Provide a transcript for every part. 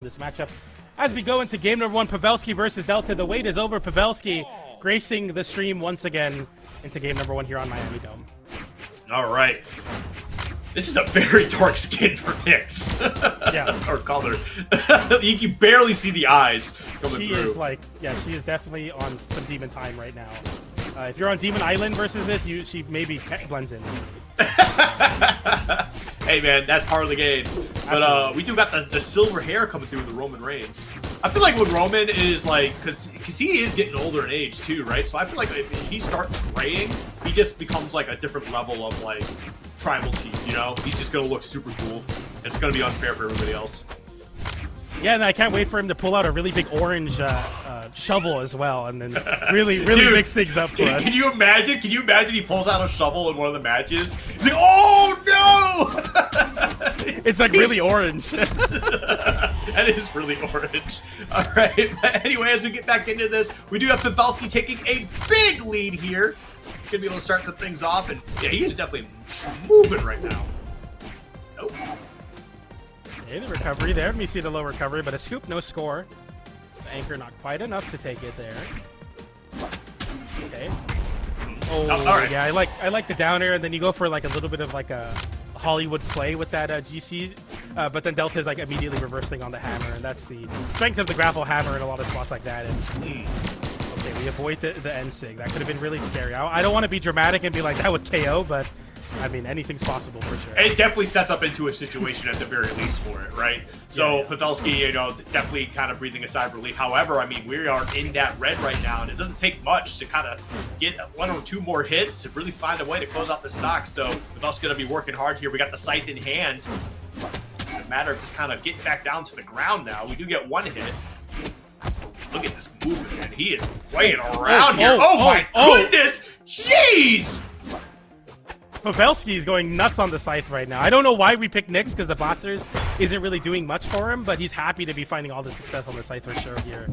This matchup as we go into game number 1, Pavelski versus Delta. The wait is over. Pavelski gracing the stream once again into game number 1 here on Miami Dome. All right. This is a very dark skin for Nyx. Yeah. Or color. You can barely see the eyes coming She through. is like, yeah, she is definitely on some demon time right now. If you're on Demon Island versus this, she maybe blends in. Hey man, that's part of the game. But we do got the silver hair coming through the Roman Reigns. I feel like when Roman is like, because he is getting older in age too, right? So I feel like if he starts graying, he just becomes like a different level of like tribal chief, you know? He's just gonna look super cool. It's gonna be unfair for everybody else. Yeah, and I can't wait for him to pull out a really big orange shovel as well, and then really Dude, mix things up for us. Can you imagine? Can you imagine he pulls out a shovel in one of the matches? He's like, oh no! It's like really orange. That is really orange. All right. But anyway, as we get back into this, we do have Pavelski taking a big lead here. Gonna be able to start some things off, and yeah, he is definitely moving right now. Nope. Okay, the recovery there. Let me see the low recovery, but a scoop, no score. The anchor not quite enough to take it there. Okay. Oh, all right. Yeah, I like the down air, and then you go for like a little bit of like a Hollywood play with that GC, but then Delta is like immediately reversing on the hammer, and that's the strength of the grapple hammer in a lot of spots like that. And okay, we avoid the end sig. That could have been really scary. I don't want to be dramatic and be like that would KO, but I mean anything's possible for sure. It definitely sets up into a situation at the very least for it, right? So Pavelski, you know, definitely kind of breathing a sigh of relief. However, I mean, we are in that red right now, and it doesn't take much to kind of get 1 or 2 more hits to really find a way to close out the stock. So Pavelski's going to be working hard here. We got the scythe in hand. It's a matter of just kind of getting back down to the ground now. We do get 1 hit. Look at this movement, man. He is playing around here. Oh my goodness! Jeez! Pavelski is going nuts on the scythe right now. I don't know why we picked Nyx, because the Blasters isn't really doing much for him, but he's happy to be finding all the success on the scythe for sure here.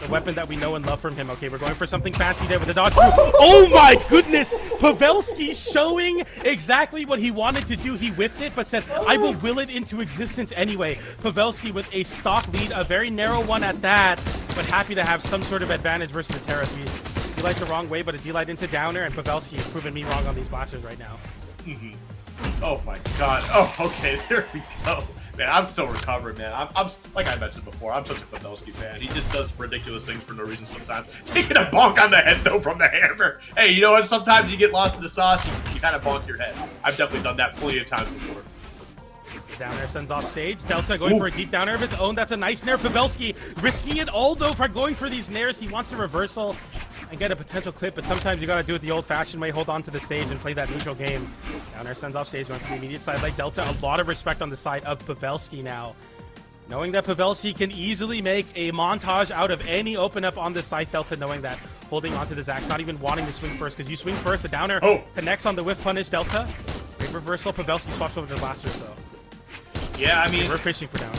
The weapon that we know and love from him. Okay, we're going for something fancy there with the dodge. Oh my goodness! Pavelski showing exactly what he wanted to do. He whiffed it, but said, I will will it into existence anyway. Pavelski with a stock lead, a very narrow one at that, but happy to have some sort of advantage versus the Terra. D-Light the wrong way, but a D-Light into downer, and Pavelski has proven me wrong on these Blasters right now. Oh my god. Oh, okay, there we go. Man, I'm still recovering, man. I'm like I mentioned before, I'm such a Pavelski fan. He just does ridiculous things for no reason sometimes. Taking a bonk on the head, though, from the hammer. Hey, you know what? Sometimes you get lost in the sauce, you kind of bonk your head. I've definitely done that plenty of times before. Down air sends off stage. Delta going for a deep down air of his own. That's a nice nair. Pavelski risking it all, though, for going for these nairs. He wants a reversal and get a potential clip, but sometimes you got to do it the old-fashioned way. Hold on to the stage and play that neutral game. Down air sends off stage. Going to the immediate side. Like Delta, a lot of respect on the side of Pavelski now. Knowing that Pavelski can easily make a montage out of any open up on the side. Delta knowing that. Holding onto this axe. Not even wanting to swing first, because you swing first. A down air connects on the whiff punish. Delta. Great reversal. Pavelski swaps over the Blasters, though. Yeah, I mean, we're fishing for down.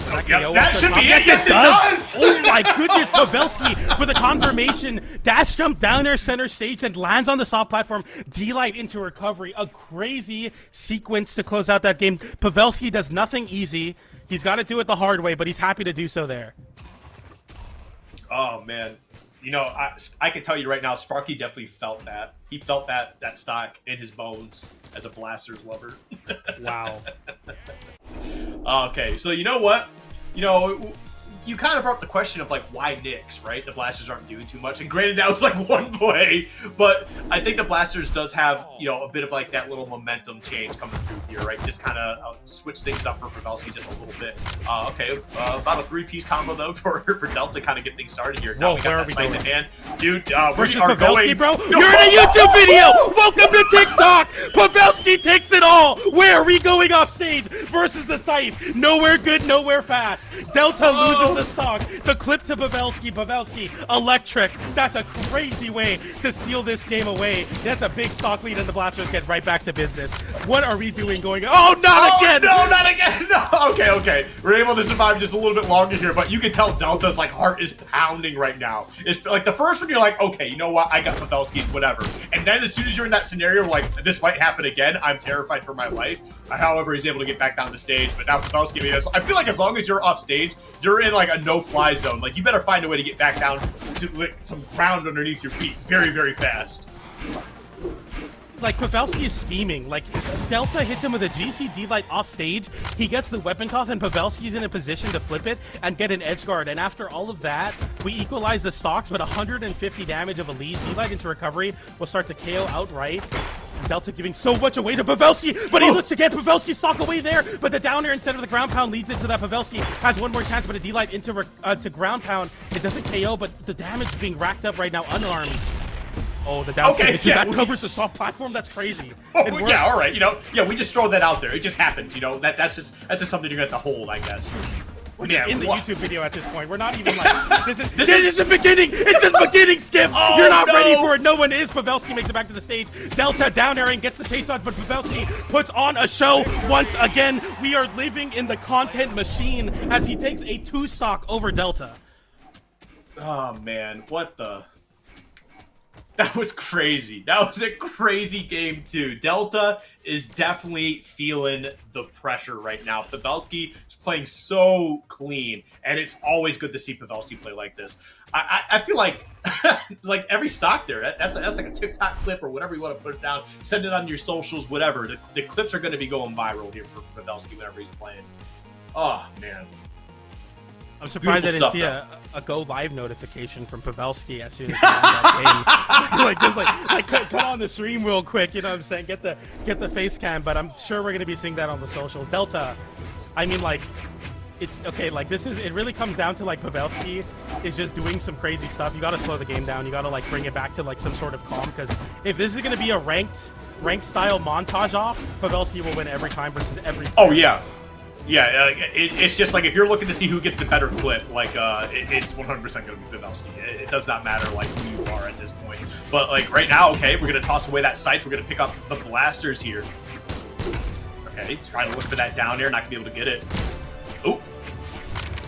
That should be it. Yes, it does. Oh my goodness, Pavelski with a confirmation dash jump down there center stage and lands on the soft platform. D-Light into recovery. A crazy sequence to close out that game. Pavelski does nothing easy. He's got to do it the hard way, but he's happy to do so there. Oh man, you know, I can tell you right now, Sparky definitely felt that. He felt that stock in his bones as a Blasters lover. Wow. Okay, so you know what? You know, you kind of brought up the question of like why Nyx, right? The Blasters aren't doing too much, and granted that was like 1 play, but I think the Blasters does have, you know, a bit of like that little momentum change coming through here, right? Just kind of switch things up for Pavelski just a little bit. Okay, about a 3-piece combo though for Delta kind of get things started here. Now we got that scythe in hand, dude. We are Pavelski, going, bro. You're in a YouTube video. Welcome to TikTok. Pavelski takes it all. Where are we going off stage versus the scythe? Nowhere good, nowhere fast. Delta loses the stock. The clip to Pavelski. Pavelski, electric. That's a crazy way to steal this game away. That's a big stock lead, and the Blasters get right back to business. What are we doing going? Oh, not again! No, not again! No. Okay. We're able to survive just a little bit longer here, but you can tell Delta's like heart is pounding right now. It's like the first one, you're like, okay, you know what? I got Pavelski, whatever. And then as soon as you're in that scenario, like this might happen again, I'm terrified for my life. However, he's able to get back down the stage. But now Pavelski, I feel like as long as you're off stage, you're in like a no-fly zone. Like you better find a way to get back down to like some ground underneath your feet very, very fast. Like, Pavelski is scheming. Like, Delta hits him with a GC D-Light off stage, he gets the weapon toss, and Pavelski's in a position to flip it and get an edge guard. And after all of that, we equalize the stocks, but 150 damage of a lead. D-Light into recovery will start to KO outright. Delta giving so much away to Pavelski, but he looks to get Pavelski stock away there, but the downer instead of the ground pound leads into that. Pavelski has one more chance, but a D-Light into to ground pound. It doesn't KO, but the damage being racked up right now unarmed. Oh, the down that covers the soft platform. That's crazy. Oh, yeah, all right. You know, yeah, we just throw that out there. It just happens. You know, that's just something you're gonna have to hold, I guess. We're just in the YouTube video at this point. We're not even like this is the beginning. It's just beginning, Skip. Oh, you're not ready for it. No one is. Pavelski makes it back to the stage. Delta down airing gets the chase dodge, but Pavelski puts on a show once again. We are living in the content machine as he takes a 2-stock over Delta. Oh man, what the? That was crazy. That was a crazy game, too. Delta is definitely feeling the pressure right now. Pavelski is playing so clean, and it's always good to see Pavelski play like this. I feel like like every stock there, that's like a TikTok clip or whatever you want to put it down. Send it on your socials, whatever. The clips are going to be going viral here for Pavelski whenever he's playing. Oh, man. I'm surprised I didn't see a go live notification from Pavelski as soon as he won that game. Like just cut on the stream real quick, you know what I'm saying? Get the face cam, but I'm sure we're gonna be seeing that on the socials. Delta, I mean, like, it's okay. Like it really comes down to like Pavelski is just doing some crazy stuff. You gotta slow the game down. You gotta like bring it back to like some sort of calm, because if this is gonna be a ranked style montage off, Pavelski will win every time versus every player. Oh yeah. Yeah, it's just like if you're looking to see who gets the better clip, like it's 100% going to be Pavelski. It does not matter like who you are at this point. But like right now, okay, we're going to toss away that scythe. We're going to pick up the blasters here. Okay, trying to look for that down air, not going to be able to get it. Oh,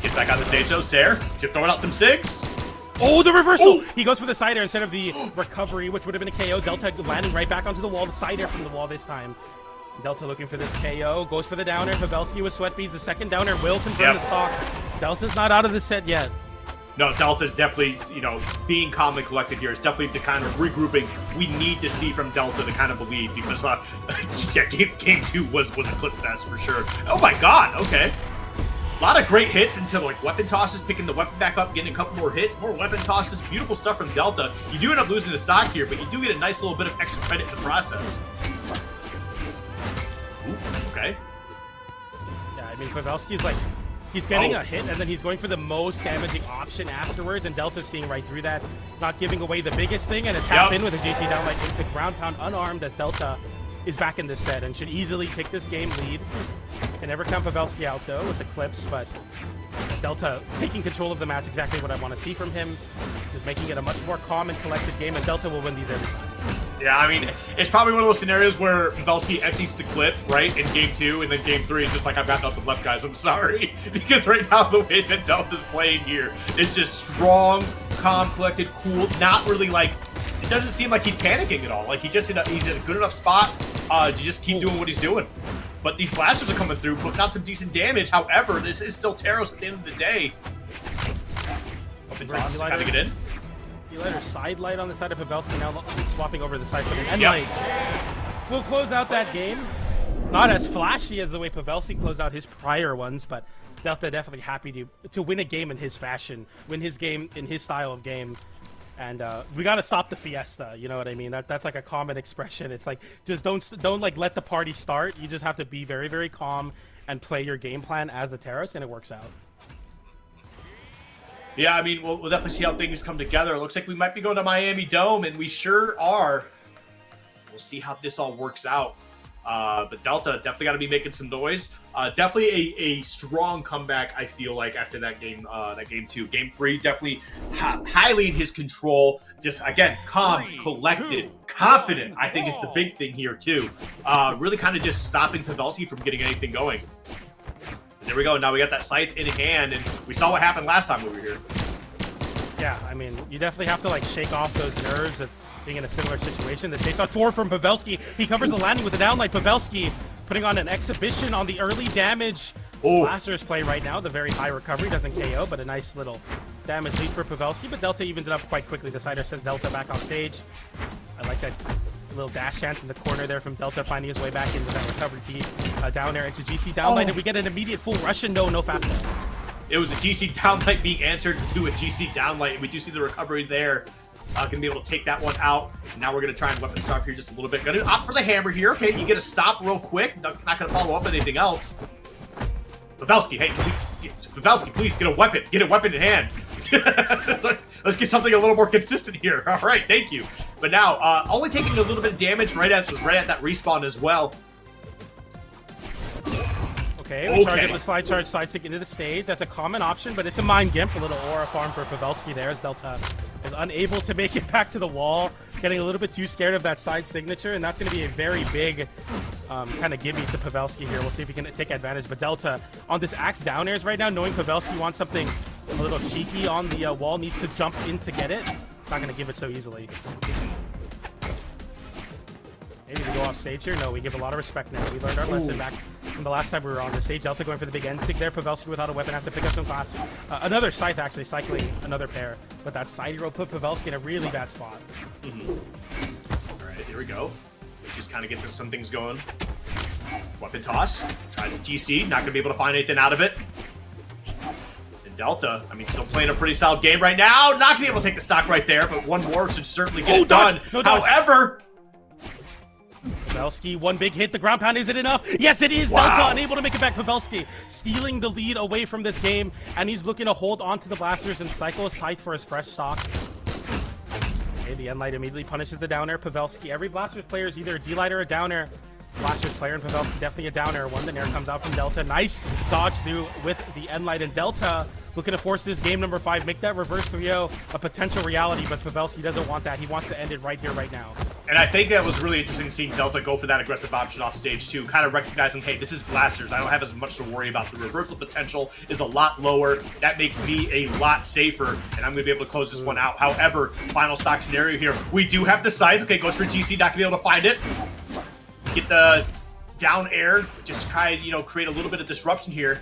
gets back on the stage though. Sair, just throwing out some SIGs. Oh, the reversal! Ooh. He goes for the side air instead of the recovery, which would have been a KO. Delta landing right back onto the wall. The side air from the wall this time. Delta looking for this KO, goes for the downer. Pavelski with sweat beads. The second downer will confirm the stock. Delta's not out of the set yet. No, Delta's definitely, you know, being calm and collected here is definitely the kind of regrouping we need to see from Delta to kind of believe, because yeah, game 2 was a clip fest for sure. Oh my god, okay. A lot of great hits into like weapon tosses, picking the weapon back up, getting a couple more hits, more weapon tosses, beautiful stuff from Delta. You do end up losing the stock here, but you do get a nice little bit of extra credit in the process. Ooh, okay. Yeah, I mean, Pavelski's like, he's getting a hit, and then he's going for the most damaging option afterwards, and Delta's seeing right through that, not giving away the biggest thing, and a tap in with a JT down like into ground pound unarmed as Delta is back in this set and should easily take this game lead. Can never count Pavelski out, though, with the clips, but Delta taking control of the match, exactly what I want to see from him. Just making it a much more calm and collected game, and Delta will win these every time. Yeah, I mean, it's probably one of those scenarios where Pavelski empties the clip, right, in game 2, and then game 3 is just like, I've got nothing left, guys, I'm sorry. Because right now, the way that Delta's playing here is just strong, calm, collected, cool, not really like, it doesn't seem like he's panicking at all. Like, he's in a good enough spot to just keep doing what he's doing. But these blasters are coming through, putting out some decent damage. However, this is still Taros at the end of the day. Open toss, kind of get in. Lighter side light on the side of Pavelski, now swapping over the side for an end light. We'll close out that game. Not as flashy as the way Pavelski closed out his prior ones, but Delta definitely happy to win a game in his fashion, win his game in his style of game. And we got to stop the fiesta, you know what I mean? That's like a common expression. It's like, just don't like let the party start. You just have to be very, very calm and play your game plan as a Taros, and it works out. Yeah, I mean, we'll definitely see how things come together. It looks like we might be going to Miami Dome, and we sure are. We'll see how this all works out. But Delta definitely got to be making some noise. Definitely a strong comeback, I feel like, after that game 2. Game 3, definitely highly in his control. Just, again, calm, collected, confident, I think is the big thing here, too. Really kind of just stopping Pavelski from getting anything going. There we go. Now we got that scythe in hand, and we saw what happened last time we were here. Yeah, I mean, you definitely have to like shake off those nerves of being in a similar situation. The chase on 4 from Pavelski. He covers the landing with a downlight. Pavelski putting on an exhibition on the early damage. Blasters play right now. The very high recovery doesn't KO, but a nice little damage lead for Pavelski. But Delta evened it up quite quickly. The Decider sends Delta back on stage. I like that little dash chance in the corner there from Delta, finding his way back into that recovery deep. Down air into GC downlight, and we get an immediate full Russian. No fastball. It was a GC downlight being answered to a GC downlight, and we do see the recovery there. Gonna be able to take that one out. Now we're gonna try and weapon stop here just a little bit. Gonna opt for the hammer here. Okay, you get a stop real quick. Not gonna follow up with anything else. Pavelski, hey, Pavelski, please get a weapon. Get a weapon in hand. Let's get something a little more consistent here. All right, thank you. But now, only taking a little bit of damage right at that respawn as well. Okay, we target the slide charge side stick into the stage. That's a common option, but it's a mind gimp. A little aura farm for Pavelski there as Delta is unable to make it back to the wall. Getting a little bit too scared of that side signature, and that's going to be a very big kind of gimme to Pavelski here. We'll see if he can take advantage. But Delta on this axe down airs right now, knowing Pavelski wants something a little cheeky on the wall, needs to jump in to get it. It's not going to give it so easily. Maybe we go off stage here. No, we give a lot of respect now. We learned our lesson back from the last time we were on the stage. Delta going for the big end stick there. Pavelski without a weapon has to pick up some class. Another Scythe actually cycling another pair. But that side hero put Pavelski in a really bad spot. All right, here we go. Just kind of get some things going. Weapon toss. Tries GC. Not going to be able to find anything out of it. And Delta, I mean, still playing a pretty solid game right now. Not going to be able to take the stock right there, but one more should certainly get it done. No, however... Pavelski, one big hit. The ground pound, is it enough? Yes, it is. Wow. Delta unable to make it back. Pavelski stealing the lead away from this game, and he's looking to hold on to the Blasters and cycle a Scythe for his fresh stock. Okay, the end light immediately punishes the down air. Pavelski, every Blasters player is either a D-light or a down air. Blasters player and Pavelski definitely a down air one. The nair comes out from Delta. Nice dodge through with the end light, and Delta looking to force this game number 5, make that reverse 3-0 a potential reality, but Pavelski doesn't want that. He wants to end it right here, right now. And I think that was really interesting seeing Delta go for that aggressive option off stage too, kind of recognizing, hey, this is Blasters. I don't have as much to worry about. The reversal potential is a lot lower. That makes me a lot safer, and I'm going to be able to close this one out. However, final stock scenario here. We do have the Scythe. Okay, goes for GC, not going to be able to find it. Get the down air, just try, create a little bit of disruption here.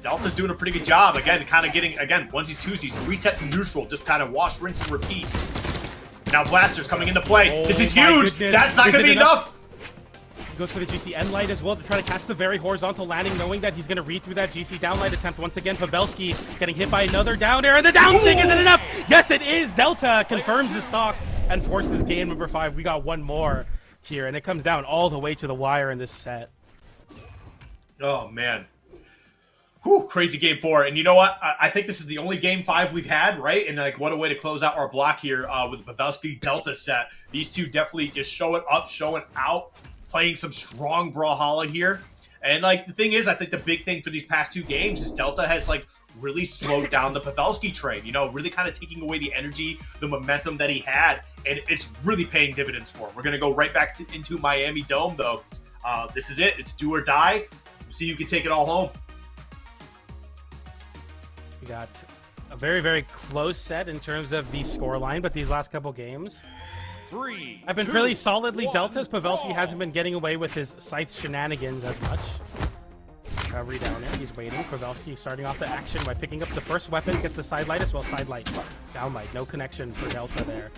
Delta's doing a pretty good job. Again, kind of getting, onesies, twosies, reset to neutral, just kind of wash, rinse, and repeat. Now Blasters coming into play. This is huge. Goodness. That's not going to be enough. He goes for the GC end light as well to try to catch the very horizontal landing, knowing that he's going to read through that GC downlight attempt once again. Pavelski getting hit by another down air, and the down sing isn't enough. Yes, it is. Delta confirms the stock and forces game number 5. We got one more here, and it comes down all the way to the wire in this set. Oh, man. Whew, crazy game 4. And you know what? I think this is the only game 5 we've had, right? And what a way to close out our block here with the Pavelski Delta set. These two definitely just showing up, showing out, playing some strong Brawlhalla here. And the thing is, I think the big thing for these past 2 games is Delta has really slowed down the Pavelski train, really kind of taking away the energy, the momentum that he had, and it's really paying dividends for him. We're going to go right back into Miami Dome, though. This is it. It's do or die. See who can take it all home. We got a very, very close set in terms of the scoreline, but these last couple games I've been fairly solidly Deltas. Pavelski hasn't been getting away with his Scythe shenanigans as much. Recovery down there. He's waiting. Pavelski starting off the action by picking up the first weapon. Gets the side light as well. Side light. Down light. No connection for Delta there.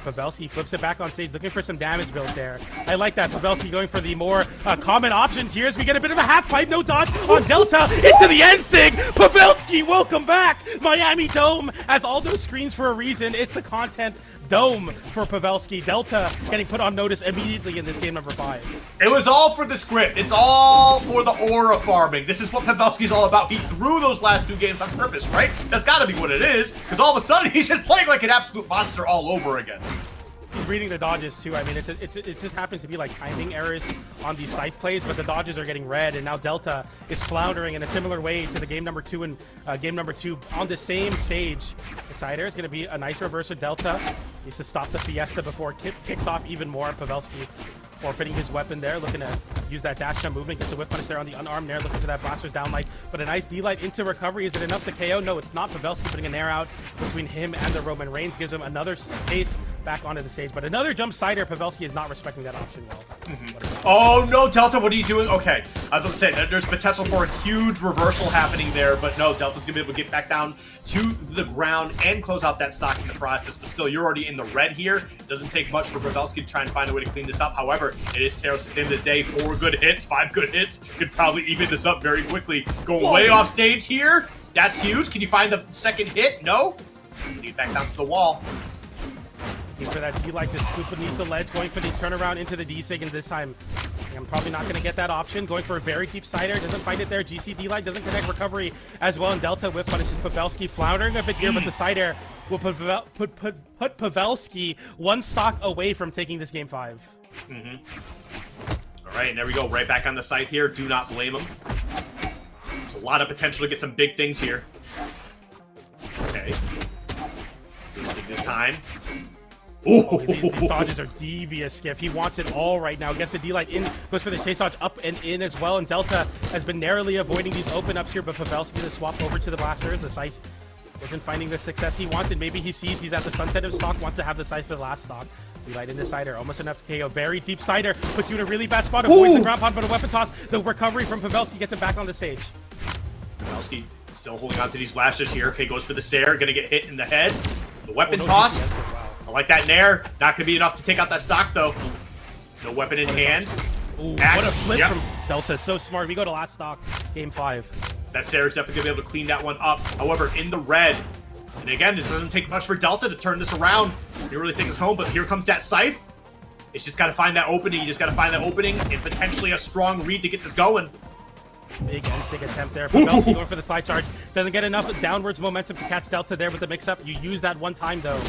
Pavelski flips it back on stage, looking for some damage build there. I like that. Pavelski going for the more common options here as we get a bit of a half pipe. No dodge on Delta. Into the end sig. Pavelski, welcome back. Miami Dome has all those screens for a reason. It's the content dome for Pavelski. Delta getting put on notice immediately in this game number 5. It was all for the script. It's all for the aura farming. This is what Pavelski's all about. He threw those last 2 games on purpose, right? That's got to be what it is, because all of a sudden he's just playing like an absolute monster all over again. He's reading the dodges too. I mean, it just happens to be timing errors on these Scythe plays, but the dodges are getting read, and now Delta is floundering in a similar way to the game number 2 and game number 2 on the same stage. The side air is going to be a nice reverse of Delta. Needs to stop the Fiesta before it kicks off even more. Pavelski forfeiting his weapon there, looking to use that dash jump movement, gets the whip punish there on the unarmed nair, looking for that Blaster's downlight, but a nice D-light into recovery. Is it enough to KO? No, it's not. Pavelski putting a nair out between him and the Roman Reigns, gives him another taste back onto the stage. But another jump sider, Pavelski is not respecting that option well. Oh no, Delta, what are you doing? Okay, I was going to say that there's potential for a huge reversal happening there, but no, Delta's going to be able to get back down to the ground and close out that stock in the process. But still, you're already in the red here. Doesn't take much for Pavelski to try and find a way to clean this up. However, it is Teros at the end of the day. 4 good hits, 5 good hits could probably even this up very quickly. Going way off stage here. That's huge. Can you find the second hit? No. Can you get back down to the wall? Looking for that D-Light to scoop beneath the ledge, going for the turnaround into the D-Sig, and this time I'm probably not going to get that option. Going for a very deep sider, doesn't find it there. GC D-Light doesn't connect recovery as well, and Delta whip punishes Pavelski, floundering a bit here, but the sider will put Pavelski 1 stock away from taking this game 5. All right, and there we go. Right back on the site here. Do not blame him. There's a lot of potential to get some big things here. Okay. Let's take this time. Oh, these dodges are devious, Skiff. He wants it all right now. Gets the D-Light in, goes for the chase dodge up and in as well. And Delta has been narrowly avoiding these open ups here, but Pavelski to swap over to the blasters. The Scythe isn't finding the success he wanted. Maybe he sees he's at the sunset of stock, wants to have the Scythe for the last stock. D-Light in the sider, almost enough to KO. Very deep sider, puts you in a really bad spot. Avoids the ground pound, but a weapon toss. The recovery from Pavelski gets him back on the stage. Pavelski still holding on to these blasters here. Okay, goes for the Sair, gonna get hit in the head. The weapon toss. I like that nair. Not gonna be enough to take out that stock though. No weapon in hand. Ooh, what a flip from Delta. So smart. We go to last stock, game 5. That Sair is definitely gonna be able to clean that one up. However, in the red. And again, this doesn't take much for Delta to turn this around. He really takes us home, but here comes that Scythe. It's just gotta find that opening. You just gotta find that opening and potentially a strong read to get this going. Big end-stick attempt there. Pavelski going for the side charge. Doesn't get enough downwards momentum to catch Delta there with the mix-up. You use that one time, though.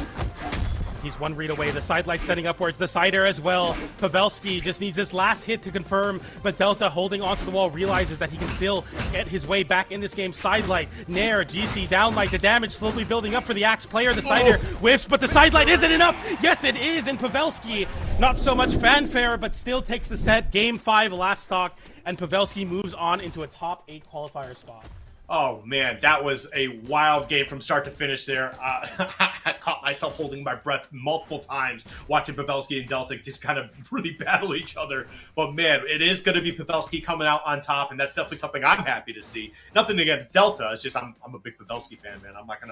He's 1 read away. The side light setting upwards. The sider as well. Pavelski just needs this last hit to confirm, but Delta holding onto the wall realizes that he can still get his way back in this game. Side light, Nair, GC, down light. The damage slowly building up for the Axe player. The sider whiffs, but the side light isn't enough. Yes, it is, and Pavelski, not so much fanfare, but still takes the set. Game 5, last stock, and Pavelski moves on into a top 8 qualifier spot. Oh, man, that was a wild game from start to finish there. I caught myself holding my breath multiple times watching Pavelski and Delta just kind of really battle each other. But, man, it is going to be Pavelski coming out on top, and that's definitely something I'm happy to see. Nothing against Delta. It's just I'm a big Pavelski fan, man. I'm not going